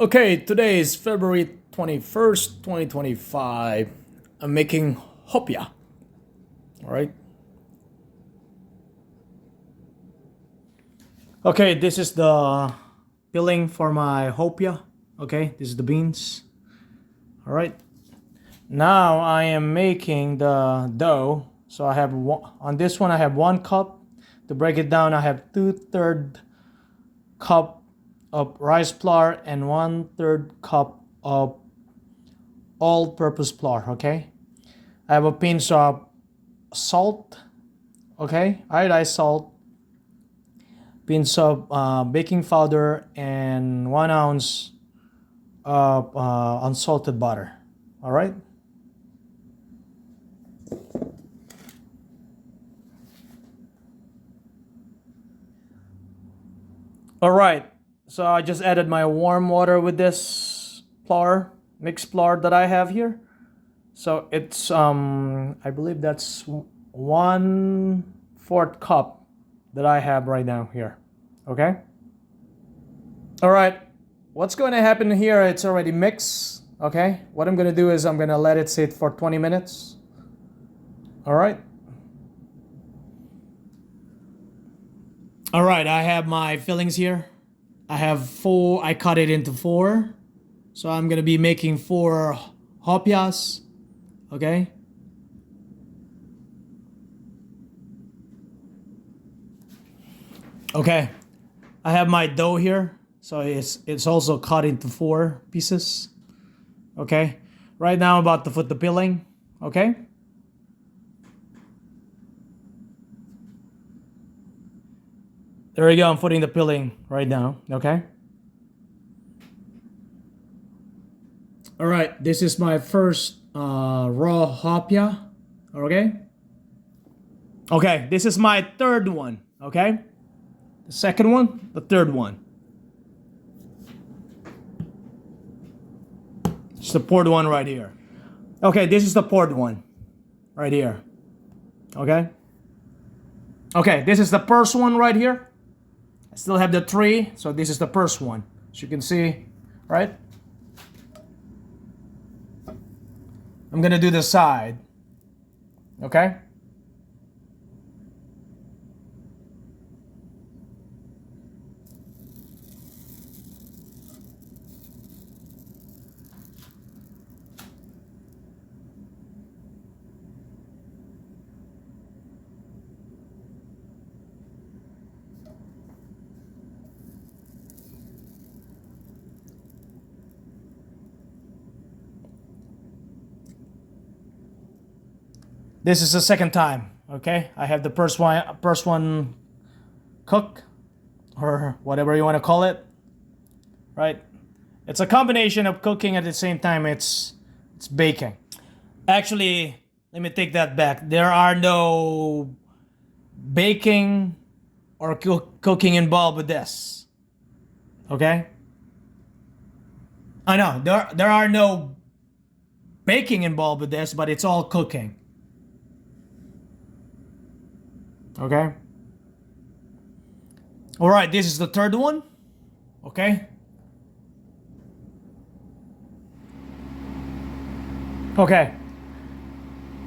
Okay, today is February 21st, 2025. I'm making hopia. All right. Okay, this is the filling for my hopia. Okay, this is the beans. All right. Now I am making the dough. So I have on this one I have 1 cup. To break it down, I have 2/3 cup of rice flour and 1/3 cup of all-purpose flour. Okay, I have a pinch of salt. Okay, iodized salt, pinch of baking powder, and 1 ounce of unsalted butter. All right. All right. So I just added my warm water with this flour, mixed flour that I have here. So it's I believe that's 1/4 cup that I have right now here. Okay. All right. What's going to happen here? It's already mixed. Okay. What I'm going to do is I'm going to let it sit for 20 minutes. All right. All right. I have my fillings here. I have 4. I cut it into 4. So I'm going to be making 4 hopias. Okay. Okay. I have my dough here. So it's also cut into 4 pieces. Okay. Right now I'm about to put the filling. Okay. There we go. I'm putting the filling right now. Okay. All right. This is my first raw hopia. Okay. Okay. This is my third one. Okay. The second one, the third one. It's the poured one right here. Okay, this is the poured one right here. Okay. Okay, this is the first one right here. I still have the 3, so this is the first one. As you can see, right? I'm gonna do the side. Okay. This is the second time. Okay, I have the first one cook, or whatever you want to call it. Right? It's a combination of cooking at the same time it's baking. Actually, let me take that back. There are no baking or cooking involved with this. Okay? I know there are no baking involved with this, but it's all cooking. Okay? All right, this is the third one. Okay? Okay.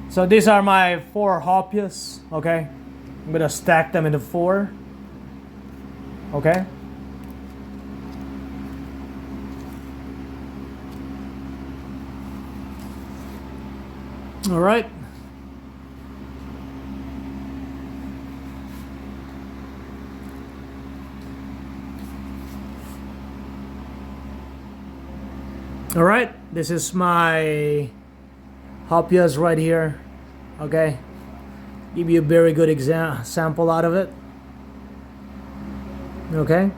So these are my 4 hopias. Okay? I'm gonna stack them into 4. Okay? All right. All right, this is my hopias right here. Okay, give you a very good sample out of it. Okay.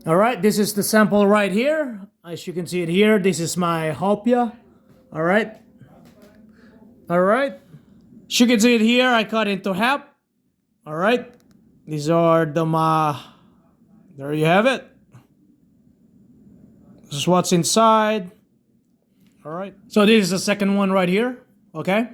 All right, this is the sample right here. As you can see it here, this is my hopia. All right. All right. As you can see it here, I cut into half. All right. These are the there you have it. This is what's inside. All right. So this is the second one right here. Okay.